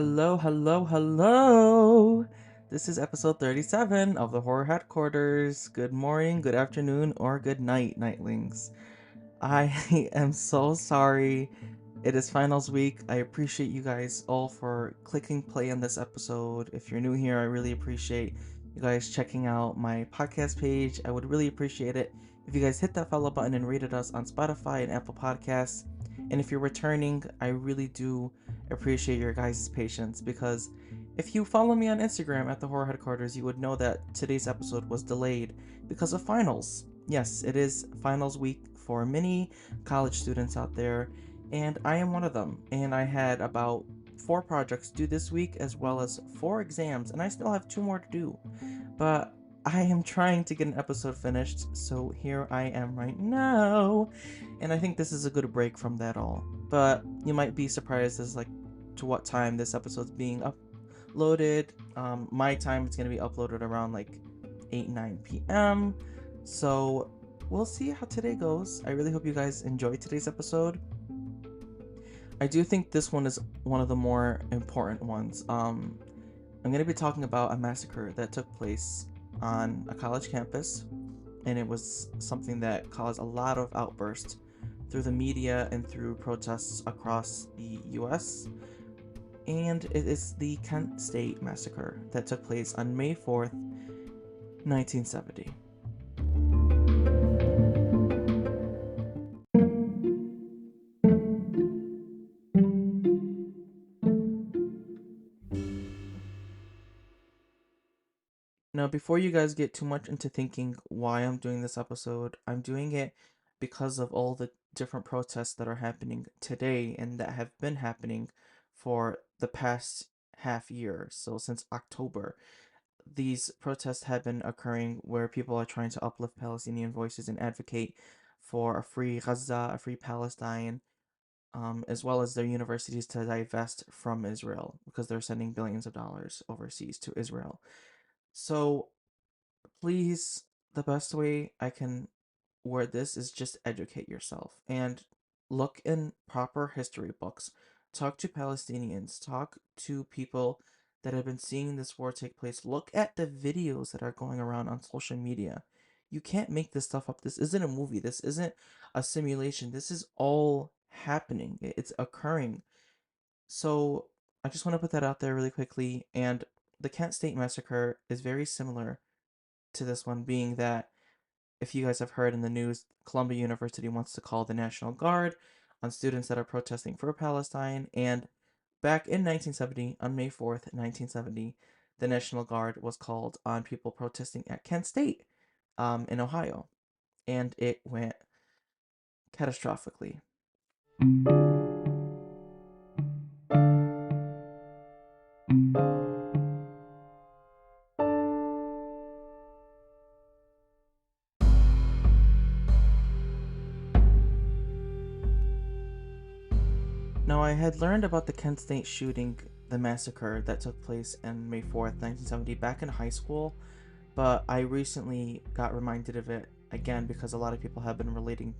Hello, hello, hello. This is episode 37 of the Horror Headquarters. Good morning, good afternoon, or good night, nightlings. I am so sorry. It is finals week. I appreciate you guys all for clicking play on this episode. If you're new here, I really appreciate you guys checking out my podcast page. I would really appreciate it if you guys hit that follow button and rated us on Spotify and Apple Podcasts. And if you're returning, I really do appreciate your guys' patience because if you follow me on Instagram at the Horror Headquarters, you would know that today's episode was delayed because of finals. Yes, it is finals week for many college students out there, and I am one of them. And I had about 4 projects due this week, as well as 4 exams, and I still have 2 more to do. But I am trying to get an episode finished, so here I am right now. And I think this is a good break from that all. But you might be surprised as like to what time this episode's being uploaded. My time it's gonna be uploaded around like 8-9 p.m. So we'll see how today goes. I really hope you guys enjoyed today's episode. I do think this one is one of the more important ones. I'm going to be talking about a massacre that took place on a college campus, and it was something that caused a lot of outbursts through the media and through protests across the US. And it is the Kent State Massacre that took place on May 4th, 1970. Now, before you guys get too much into thinking why I'm doing this episode, I'm doing it because of all the different protests that are happening today and that have been happening for the past half year. So, since October, these protests have been occurring where people are trying to uplift Palestinian voices and advocate for a free Gaza, a free Palestine, as well as their universities to divest from Israel because they're sending billions of dollars overseas to Israel. So, please, the best way I can word this is just educate yourself and look in proper history books. Talk to Palestinians, talk to people that have been seeing this war take place. Look at the videos that are going around on social media. You can't make this stuff up. This isn't a movie. This isn't a simulation. This is all happening. It's occurring. So I just want to put that out there really quickly. And the Kent State Massacre is very similar to this one, being that if you guys have heard in the news, Columbia University wants to call the National Guard on students that are protesting for Palestine. And back in 1970, on May 4th, 1970, the National Guard was called on people protesting at Kent State in Ohio. And it went catastrophically. Now, I had learned about the Kent State shooting, the massacre that took place on May 4th, 1970, back in high school, but I recently got reminded of it again because a lot of people have been relating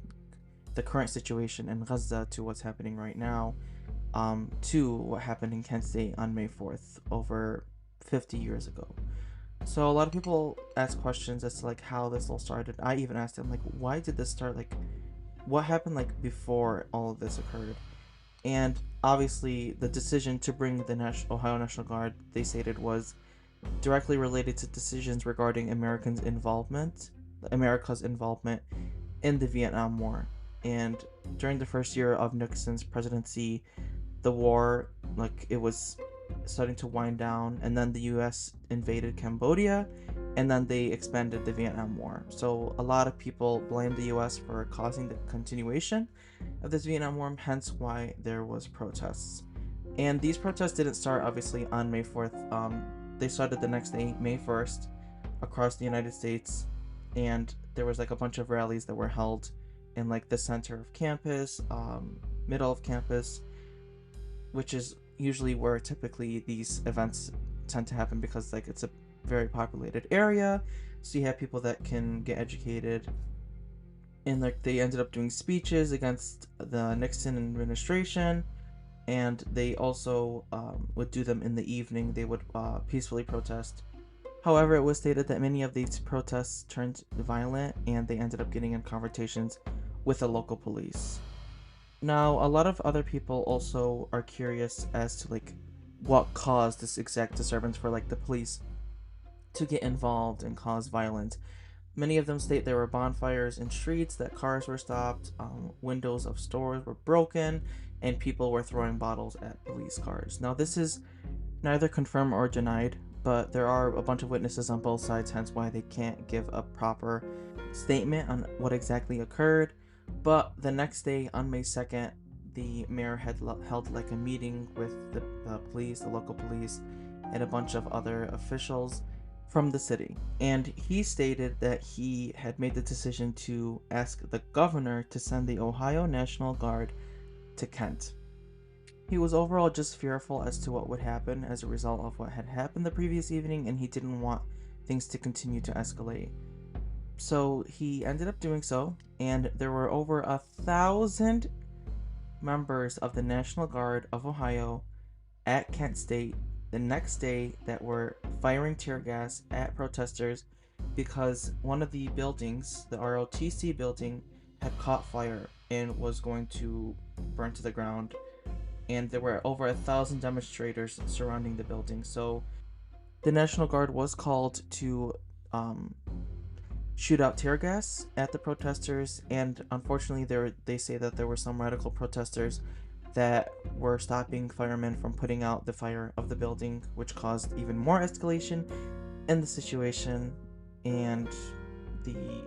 the current situation in Gaza to what's happening right now, to what happened in Kent State on May 4th over 50 years ago. So a lot of people ask questions as to like how this all started. I even asked them like, why did this start? Like, what happened like before all of this occurred? And obviously, the decision to bring the Ohio National Guard, they stated, was directly related to decisions regarding America's involvement in the Vietnam War. And during the first year of Nixon's presidency, the war, like, it was starting to wind down, and then the US invaded Cambodia, and then they expanded the Vietnam War. So a lot of people blame the US for causing the continuation of this Vietnam War, hence why there was protests. And these protests didn't start obviously on May 4th. They started the next day, May 1st, across the United States, and there was like a bunch of rallies that were held in like the center of campus, middle of campus, which is usually where typically these events tend to happen because like it's a very populated area, so you have people that can get educated, and like they ended up doing speeches against the Nixon administration, and they also would do them in the evening. They would peacefully protest. However, it was stated that many of these protests turned violent and they ended up getting in confrontations with the local police. Now, a lot of other people also are curious as to like what caused this exact disturbance for like the police to get involved and cause violence. Many of them state there were bonfires in streets, that cars were stopped, windows of stores were broken, and people were throwing bottles at police cars. Now, this is neither confirmed or denied, but there are a bunch of witnesses on both sides, hence why they can't give a proper statement on what exactly occurred. But the next day, on May 2nd, the mayor had held like a meeting with the police, the local police, and a bunch of other officials from the city. And he stated that he had made the decision to ask the governor to send the Ohio National Guard to Kent. He was overall just fearful as to what would happen as a result of what had happened the previous evening, and he didn't want things to continue to escalate. So he ended up doing so, and there were over 1,000 members of the National Guard of Ohio at Kent State the next day that were firing tear gas at protesters because one of the buildings, the ROTC building, had caught fire and was going to burn to the ground. And there were over 1,000 demonstrators surrounding the building. So the National Guard was called to um, shoot out tear gas at the protesters, and unfortunately, they say that there were some radical protesters that were stopping firemen from putting out the fire of the building, which caused even more escalation in the situation, and the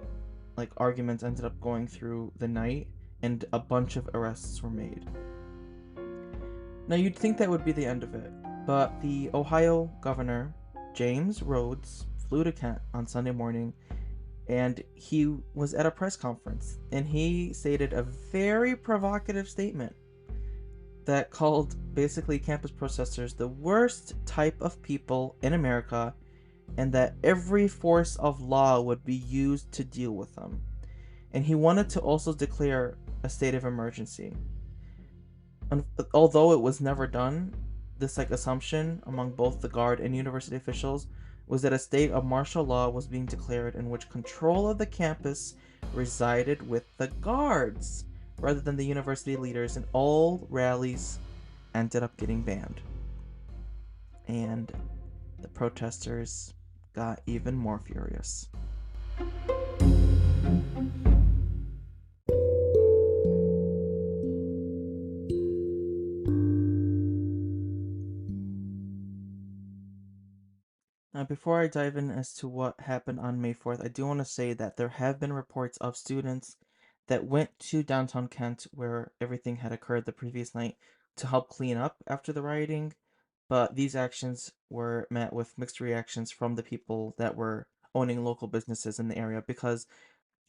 arguments ended up going through the night, and a bunch of arrests were made. Now you'd think that would be the end of it, but the Ohio governor, James Rhodes, flew to Kent on Sunday morning, and he was at a press conference, and he stated a very provocative statement that called basically campus protesters the worst type of people in America, and that every force of law would be used to deal with them. And he wanted to also declare a state of emergency. Although it was never done, this assumption among both the guard and university officials was that a state of martial law was being declared in which control of the campus resided with the guards rather than the university leaders, and all rallies ended up getting banned. And the protesters got even more furious. Now, before I dive in as to what happened on May 4th, I do want to say that there have been reports of students that went to downtown Kent where everything had occurred the previous night to help clean up after the rioting, but these actions were met with mixed reactions from the people that were owning local businesses in the area because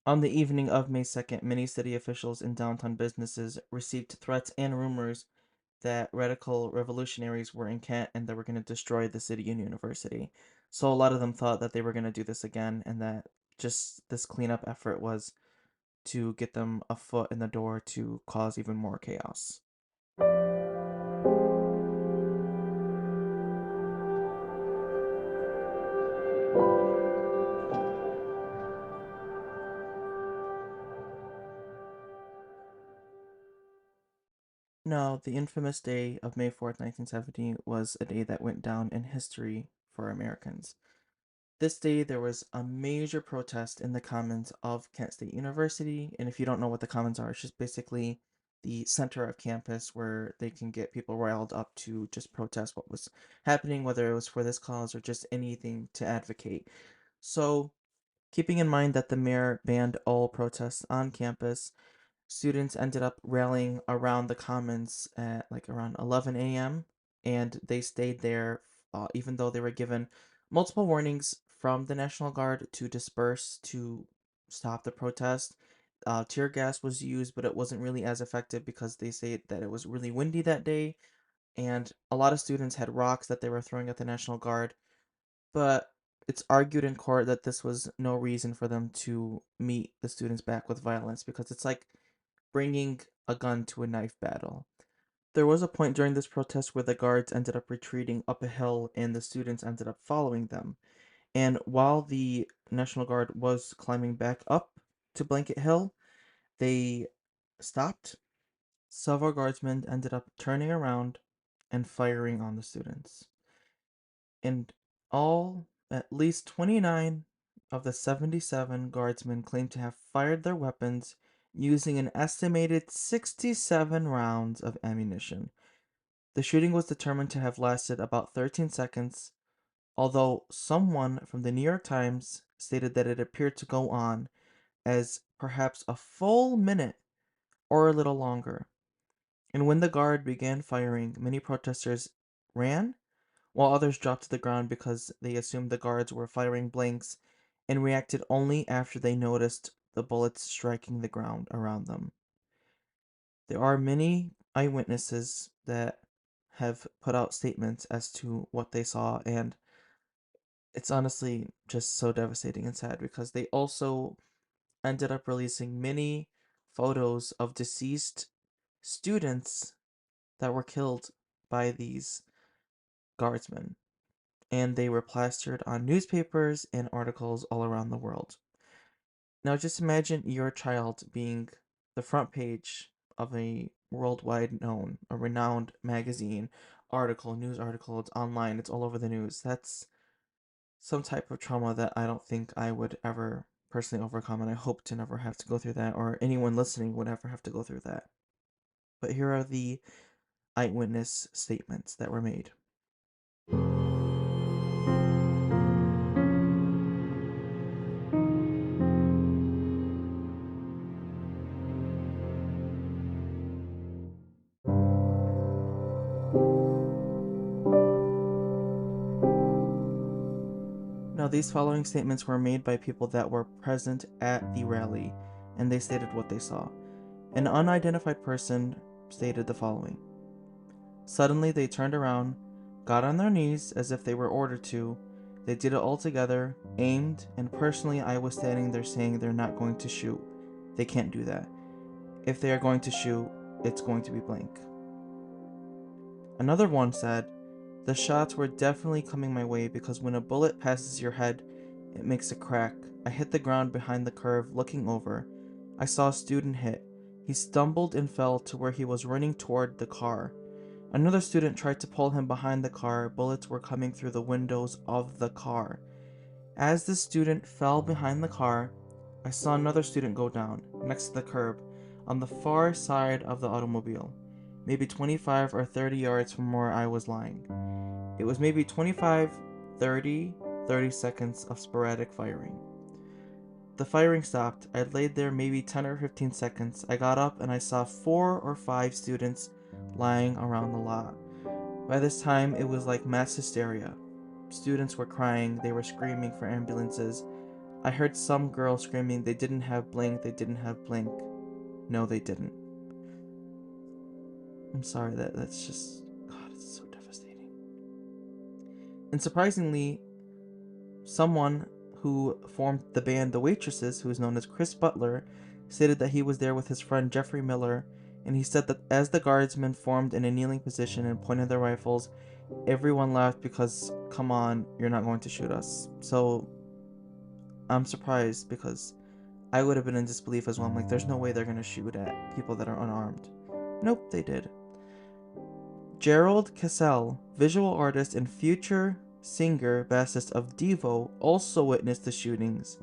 on the evening of May 2nd, many city officials and downtown businesses received threats and rumors that radical revolutionaries were in Kent and they were going to destroy the city and university. So a lot of them thought that they were going to do this again, and that just this cleanup effort was to get them a foot in the door to cause even more chaos. Now, the infamous day of May 4th, 1970 was a day that went down in history for Americans. This day, there was a major protest in the Commons of Kent State University. And if you don't know what the Commons are, it's just basically the center of campus where they can get people riled up to just protest what was happening, whether it was for this cause or just anything to advocate. So, keeping in mind that the mayor banned all protests on campus, students ended up rallying around the Commons at around 11 a.m. and they stayed there even though they were given multiple warnings from the National Guard to disperse to stop the protest. Tear gas was used, but it wasn't really as effective because they say that it was really windy that day, and a lot of students had rocks that they were throwing at the National Guard. But it's argued in court that this was no reason for them to meet the students back with violence because it's like bringing a gun to a knife battle. There was a point during this protest where the guards ended up retreating up a hill and the students ended up following them. And while the National Guard was climbing back up to Blanket Hill, they stopped. Several guardsmen ended up turning around and firing on the students. And all, at least 29 of the 77 guardsmen claimed to have fired their weapons using an estimated 67 rounds of ammunition. The shooting was determined to have lasted about 13 seconds, although someone from the New York Times stated that it appeared to go on as perhaps a full minute or a little longer. And when the guard began firing, many protesters ran, while others dropped to the ground because they assumed the guards were firing blanks and reacted only after they noticed the bullets striking the ground around them. There are many eyewitnesses that have put out statements as to what they saw, and it's honestly just so devastating and sad because they also ended up releasing many photos of deceased students that were killed by these guardsmen, and they were plastered on newspapers and articles all around the world. Now, just imagine your child being the front page of a worldwide known, a renowned magazine, article, news article. It's online, it's all over the news. That's some type of trauma that I don't think I would ever personally overcome, and I hope to never have to go through that, or anyone listening would ever have to go through that. But here are the eyewitness statements that were made. Now, these following statements were made by people that were present at the rally, and they stated what they saw. An unidentified person stated the following: "Suddenly they turned around, got on their knees as if they were ordered to. They did it all together, aimed, and personally I was standing there saying they're not going to shoot. They can't do that. If they are going to shoot, it's going to be blank." Another one said, "The shots were definitely coming my way because when a bullet passes your head, it makes a crack. I hit the ground behind the curve, looking over. I saw a student hit. He stumbled and fell to where he was running toward the car. Another student tried to pull him behind the car. Bullets were coming through the windows of the car. As the student fell behind the car, I saw another student go down, next to the curb, on the far side of the automobile, maybe 25 or 30 yards from where I was lying. It was maybe 25, 30 seconds of sporadic firing. The firing stopped. I laid there maybe 10 or 15 seconds. I got up and I saw 4 or 5 students lying around the lot. By this time, it was like mass hysteria. Students were crying, they were screaming for ambulances. I heard some girl screaming, they didn't have blank, they didn't have blank. No, they didn't." I'm sorry, that's just, God, it's so devastating. And surprisingly, someone who formed the band The Waitresses, who is known as Chris Butler, stated that he was there with his friend Jeffrey Miller, and he said that as the guardsmen formed in a kneeling position and pointed their rifles, everyone laughed because, come on, you're not going to shoot us. So I'm surprised because I would have been in disbelief as well. I'm like, there's no way they're going to shoot at people that are unarmed. Nope, they did. Gerald Cassell, visual artist and future singer bassist of Devo, also witnessed the shootings,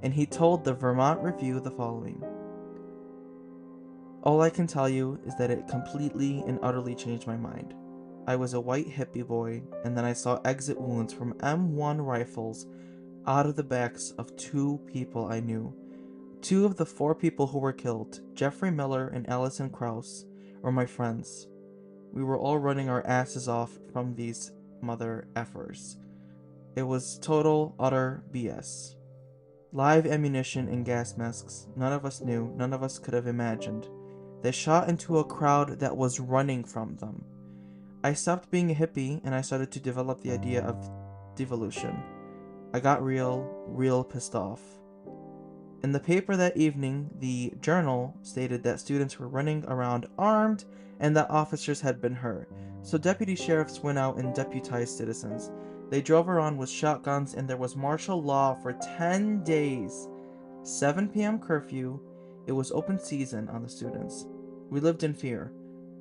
and he told the Vermont Review the following: "All I can tell you is that it completely and utterly changed my mind. I was a white hippie boy, and then I saw exit wounds from M1 rifles out of the backs of 2 people I knew. 2 of the 4 people who were killed, Jeffrey Miller and Allison Krauss, were my friends. We were all running our asses off from these mother effers. It was total, utter BS. Live ammunition and gas masks. None of us knew, none of us could have imagined. They shot into a crowd that was running from them. I stopped being a hippie and I started to develop the idea of devolution. I got real pissed off. In the paper that evening, the Journal stated that students were running around armed and that officers had been hurt. So deputy sheriffs went out and deputized citizens. They drove around with shotguns and there was martial law for 10 days. 7 p.m. curfew. It was open season on the students. We lived in fear.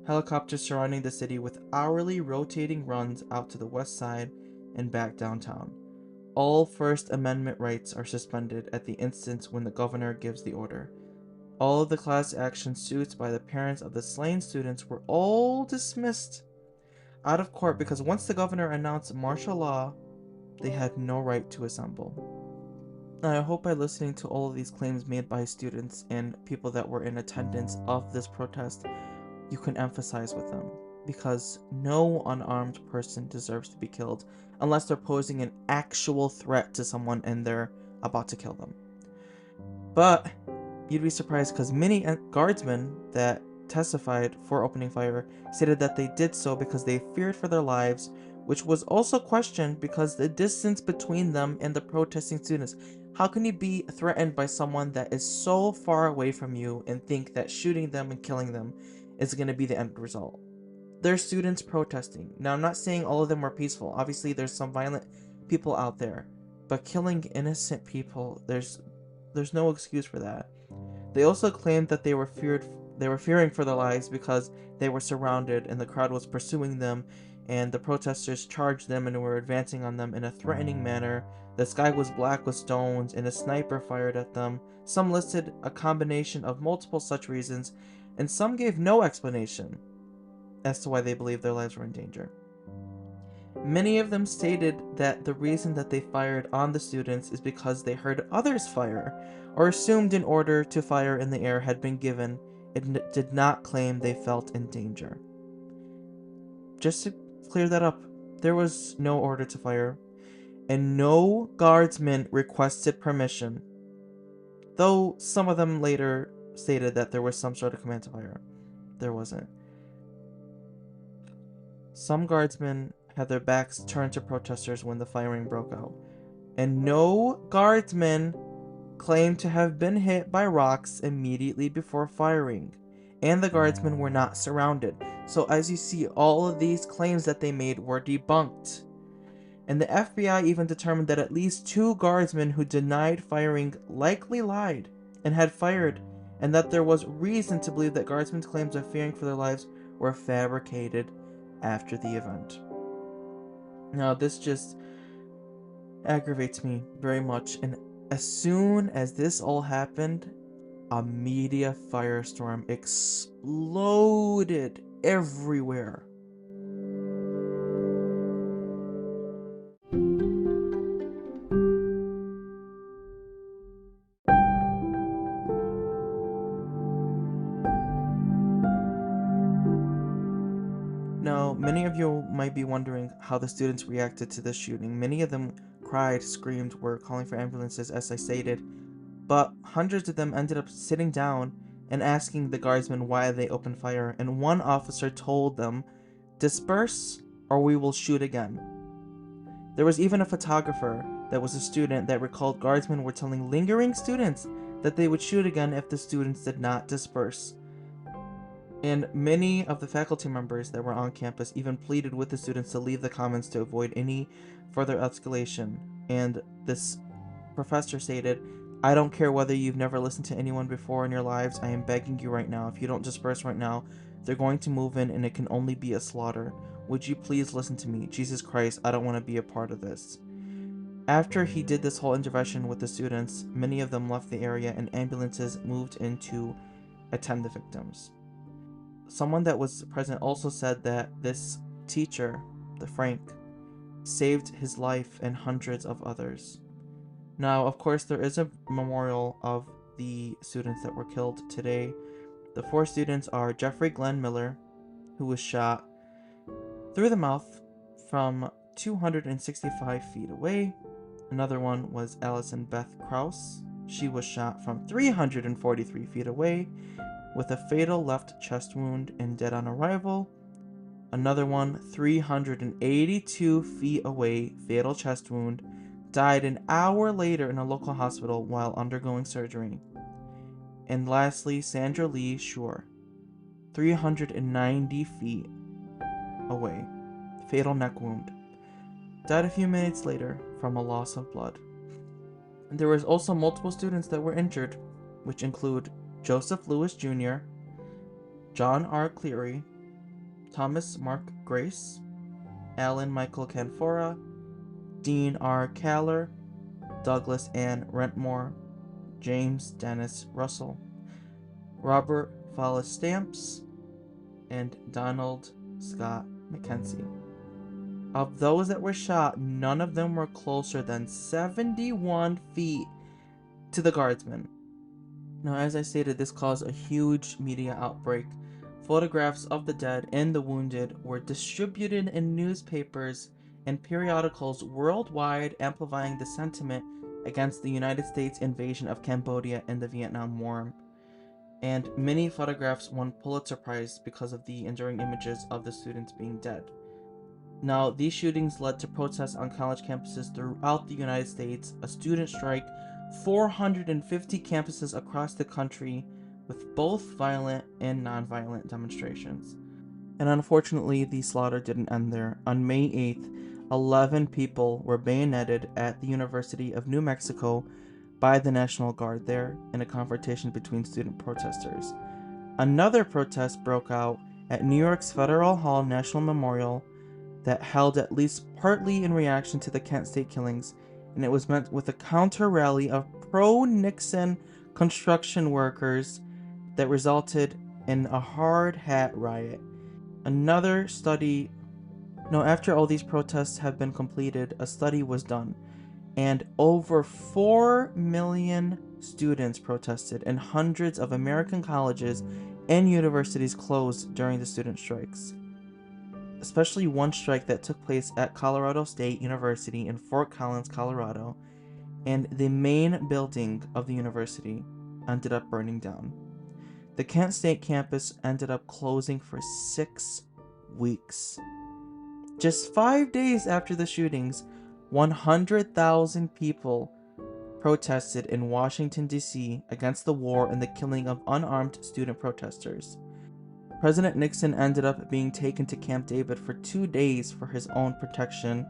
Helicopters surrounding the city with hourly rotating runs out to the west side and back downtown. All First Amendment rights are suspended at the instant when the governor gives the order. All of the class action suits by the parents of the slain students were all dismissed out of court because once the governor announced martial law, they had no right to assemble. Now, I hope by listening to all of these claims made by students and people that were in attendance of this protest, you can emphasize with them, because no unarmed person deserves to be killed unless they're posing an actual threat to someone and they're about to kill them. But you'd be surprised because many guardsmen that testified for opening fire stated that they did so because they feared for their lives, which was also questioned because the distance between them and the protesting students. How can you be threatened by someone that is so far away from you and think that shooting them and killing them is going to be the end result? There's students protesting. Now, I'm not saying all of them were peaceful. Obviously, there's some violent people out there, but killing innocent people, there's no excuse for that. They also claimed that they were fearing for their lives because they were surrounded and the crowd was pursuing them, and the protesters charged them and were advancing on them in a threatening manner. The sky was black with stones and a sniper fired at them. Some listed a combination of multiple such reasons, and some gave no explanation as to why they believed their lives were in danger. Many of them stated that the reason that they fired on the students is because they heard others fire, or assumed an order to fire in the air had been given and did not claim they felt in danger. Just to clear that up, there was no order to fire, and no guardsmen requested permission, though some of them later stated that there was some sort of command to fire. There wasn't. Some guardsmen had their backs turned to protesters when the firing broke out, and no guardsmen claimed to have been hit by rocks immediately before firing, and the guardsmen were not surrounded. So as you see, all of these claims that they made were debunked. And the FBI even determined that at least 2 guardsmen who denied firing likely lied and had fired, and that there was reason to believe that guardsmen's claims of fearing for their lives were fabricated after the event. Now, this just aggravates me very much, and as soon as this all happened, a media firestorm exploded everywhere. Now, many of you might be wondering how the students reacted to this shooting. Many of them cried, screamed, were calling for ambulances, as I stated, but hundreds of them ended up sitting down and asking the guardsmen why they opened fire, and one officer told them, "Disperse or we will shoot again." There was even a photographer that was a student that recalled guardsmen were telling lingering students that they would shoot again if the students did not disperse. And many of the faculty members that were on campus even pleaded with the students to leave the commons to avoid any further escalation. And this professor stated, "I don't care whether you've never listened to anyone before in your lives, I am begging you right now, if you don't disperse right now, they're going to move in and it can only be a slaughter. Would you please listen to me? Jesus Christ, I don't want to be a part of this." After he did this whole intervention with the students, many of them left the area and ambulances moved in to attend the victims. Someone that was present also said that this teacher, the Frank, saved his life and hundreds of others. Now, of course, there is a memorial of the students that were killed today. The 4 students are Jeffrey Glenn Miller, who was shot through the mouth from 265 feet away. Another one was Allison Beth Krause. She was shot from 343 feet away with a fatal left chest wound and dead on arrival. Another one, 382 feet away, fatal chest wound, died an hour later in a local hospital while undergoing surgery. And lastly, Sandra Lee Shore, 390 feet away, fatal neck wound, died a few minutes later from a loss of blood. And there was also multiple students that were injured, which include Joseph Lewis Jr., John R. Cleary, Thomas Mark Grace, Alan Michael Canfora, Dean R. Kaller, Douglas Ann Rentmore, James Dennis Russell, Robert Follis Stamps, and Donald Scott McKenzie. Of those that were shot, none of them were closer than 71 feet to the guardsmen. Now, as I stated, this caused a huge media outbreak. Photographs of the dead and the wounded were distributed in newspapers and periodicals worldwide, amplifying the sentiment against the United States invasion of Cambodia in the Vietnam War. And many photographs won Pulitzer Prize because of the enduring images of the students being dead. Now, these shootings led to protests on college campuses throughout the United States, a student strike, 450 campuses across the country, with both violent and non-violent demonstrations. And unfortunately, the slaughter didn't end there. On May 8th, 11 people were bayoneted at the University of New Mexico by the National Guard there in a confrontation between student protesters. Another protest broke out at New York's Federal Hall National Memorial that held at least partly in reaction to the Kent State killings, and it was met with a counter-rally of pro-Nixon construction workers that resulted in a hard hat riot. After all these protests have been completed, a study was done, and over 4 million students protested, and hundreds of American colleges and universities closed during the student strikes. Especially one strike that took place at Colorado State University in Fort Collins, Colorado, and the main building of the university ended up burning down. The Kent State campus ended up closing for 6 weeks. Just 5 days after the shootings, 100,000 people protested in Washington, D.C. against the war and the killing of unarmed student protesters. President Nixon ended up being taken to Camp David for 2 days for his own protection,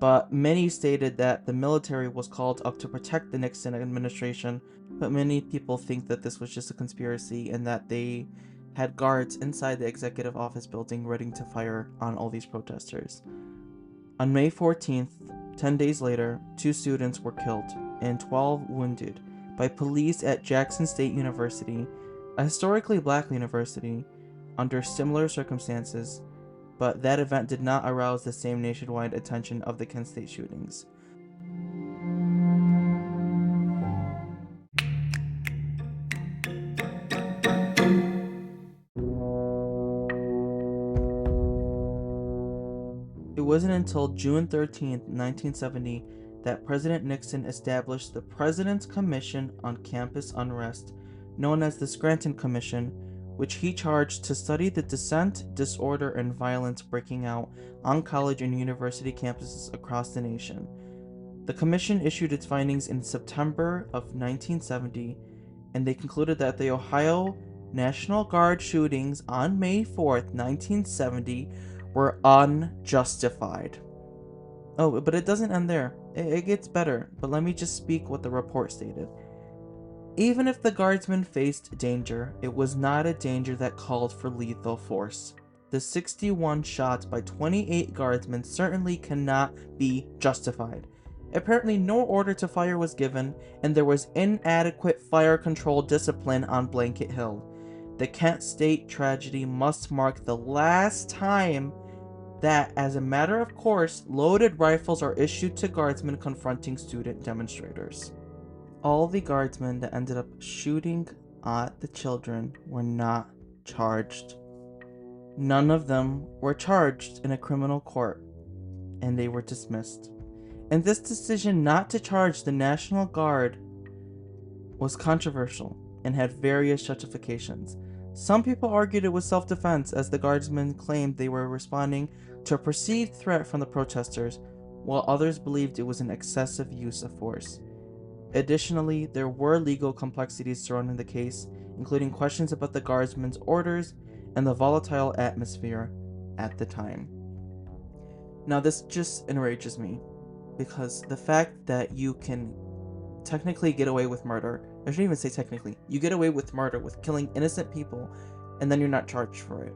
but many stated that the military was called up to protect the Nixon administration, but many people think that this was just a conspiracy and that they had guards inside the executive office building ready to fire on all these protesters. On May 14th, 10 days later, 2 students were killed and 12 wounded by police at Jackson State University, a historically black university, under similar circumstances, but that event did not arouse the same nationwide attention of the Kent State shootings. It wasn't until June 13, 1970, that President Nixon established the President's Commission on Campus Unrest, known as the Scranton Commission, which he charged to study the dissent, disorder, and violence breaking out on college and university campuses across the nation. The commission issued its findings in September of 1970, and they concluded that the Ohio National Guard shootings on May 4th, 1970 were unjustified. Oh, but it doesn't end there. It gets better, but let me just speak what the report stated. Even if the guardsmen faced danger, it was not a danger that called for lethal force. The 61 shots by 28 guardsmen certainly cannot be justified. Apparently no order to fire was given, and there was inadequate fire control discipline on Blanket Hill. The Kent State tragedy must mark the last time that, as a matter of course, loaded rifles are issued to guardsmen confronting student demonstrators. All the guardsmen that ended up shooting at the children were not charged. None of them were charged in a criminal court, and they were dismissed. And this decision not to charge the National Guard was controversial and had various justifications. Some people argued it was self-defense, as the guardsmen claimed they were responding to a perceived threat from the protesters, while others believed it was an excessive use of force. Additionally, there were legal complexities surrounding the case, including questions about the guardsmen's orders and the volatile atmosphere at the time. Now, this just enrages me because the fact that you can technically get away with murder, I shouldn't even say technically, you get away with murder, with killing innocent people, and then you're not charged for it.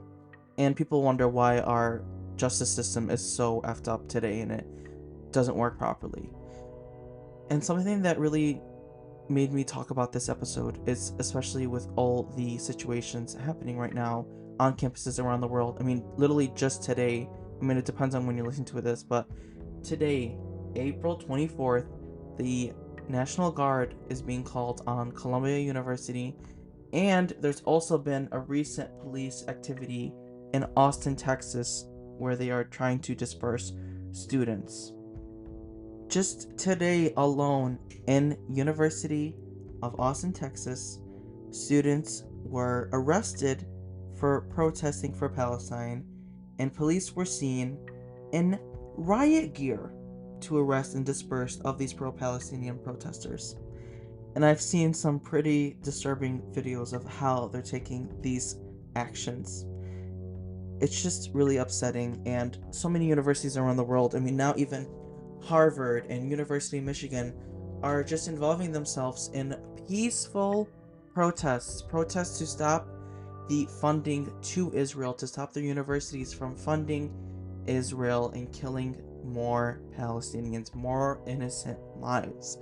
And people wonder why our justice system is so effed up today and it doesn't work properly. And something that really made me talk about this episode is, especially with all the situations happening right now on campuses around the world. I mean, literally just today, I mean, it depends on when you listen to this, but today, April 24th, the National Guard is being called on Columbia University, and there's also been a recent police activity in Austin, Texas, where they are trying to disperse students. Just today alone, in University of Austin, Texas, students were arrested for protesting for Palestine, and police were seen in riot gear to arrest and disperse of these pro-Palestinian protesters. And I've seen some pretty disturbing videos of how they're taking these actions. It's just really upsetting, and so many universities around the world, I mean, now even Harvard and University of Michigan are just involving themselves in peaceful protests to stop the funding to Israel, to stop their universities from funding Israel and killing more Palestinians, more innocent lives.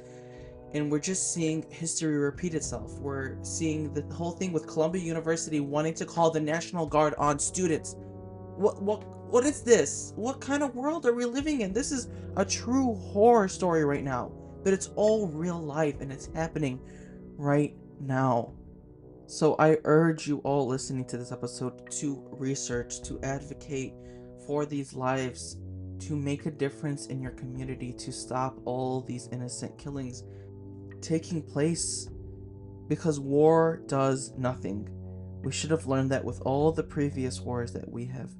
And we're just seeing history repeat itself. We're seeing the whole thing with Columbia University wanting to call the National Guard on students. What is this? What kind of world are we living in? This is a true horror story right now, but it's all real life and it's happening right now. So I urge you all listening to this episode to research, to advocate for these lives, to make a difference in your community, to stop all these innocent killings taking place, because war does nothing. We should have learned that with all the previous wars that we have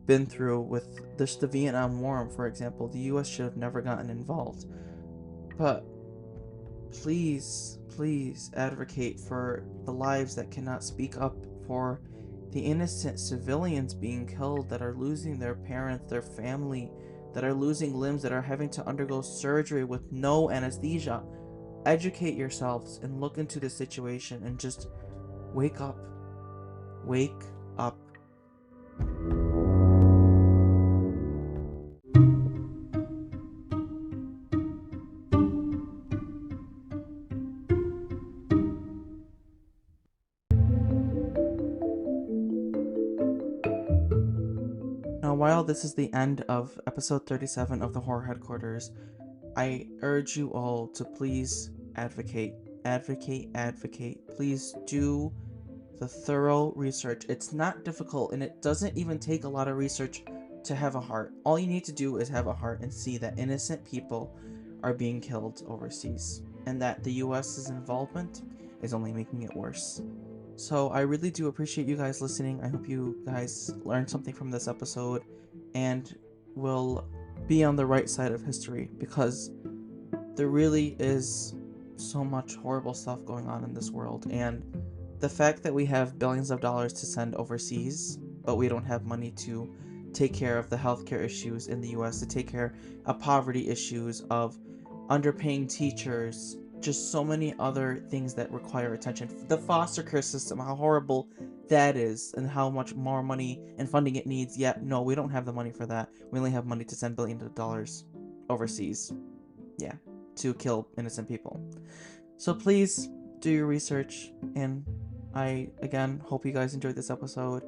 been through. With this, the Vietnam War, for example, the US should have never gotten involved. But please advocate for the lives that cannot speak up, for the innocent civilians being killed, that are losing their parents, their family, that are losing limbs, that are having to undergo surgery with no anesthesia. Educate yourselves and look into the situation and just wake up. Wake up. Now, while this is the end of episode 37 of the Horror Headquarters, I urge you all to please advocate. Please do the thorough research. It's not difficult, and it doesn't even take a lot of research to have a heart. All you need to do is have a heart and see that innocent people are being killed overseas, and that the US's involvement is only making it worse. So I really do appreciate you guys listening. I hope you guys learned something from this episode and will be on the right side of history, because there really is so much horrible stuff going on in this world. And the fact that we have billions of dollars to send overseas, but we don't have money to take care of the healthcare issues in the US, to take care of poverty issues, of underpaying teachers, just so many other things that require attention. The foster care system, how horrible that is, and how much more money and funding it needs. Yet, no, we don't have the money for that. We only have money to send billions of dollars overseas. Yeah, to kill innocent people. So please do your research, and I again hope you guys enjoyed this episode.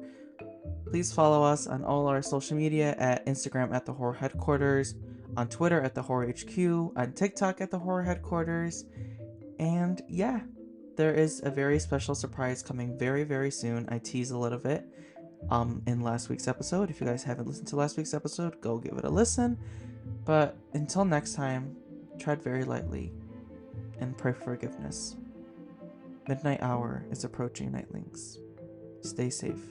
Please follow us on all our social media at Instagram at the Horror Headquarters, on Twitter at the Horror HQ, on TikTok at the Horror Headquarters. And yeah, there is a very special surprise coming very, very soon. I teased a little bit in last week's episode. If you guys haven't listened to last week's episode, go give it a listen. But until next time, tread very lightly and pray for forgiveness. Midnight hour is approaching, nightlings. Stay safe.